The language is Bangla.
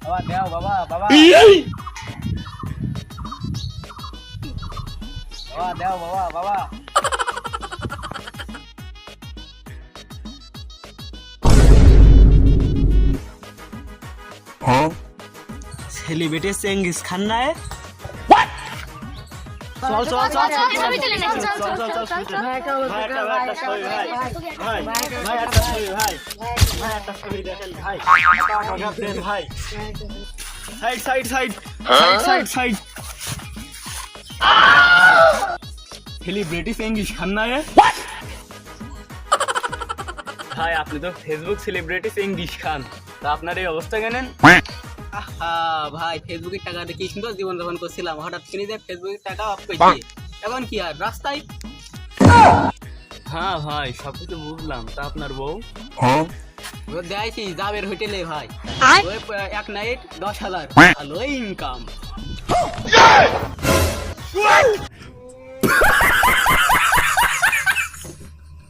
বাবা দেও বাবা বাবা বাবা দেও বাবা বাবা সেলিব্রিটি চেঙ্গিস খান না এ? চল চল চল ছবি তুলে নে, চল, চল, চল, চল, চল। ভাই একটা ছবি ভাই ভাই ভাই একটা ছবি ভাই ভাই একটা ছবি দেখেন ভাই একটা অটোগ্রাফ দেন ভাই side side side side side celebrity Genghis Khan না এ? ভাই আপনি তো ফেসবুক সেলিব্রিটি চেঙ্গিস খান, তা আপনার এই অবস্থা কেনেন? ভাই ফেসবুকের টাকা দিয়ে কি সুন্দর জীবন যাপন করছিলাম, হঠাৎ কিনে যে ফেসবুকের টাকা অফ পেয়েছি, এখন কি আর রাস্তায়। হ্যাঁ ভাই সবকিছু বুঝলাম, তা আপনার বউ? ও যাইছি যাবের হোটেলে ভাই, ওই এক নাইট 10,000 ভালো ইনকাম।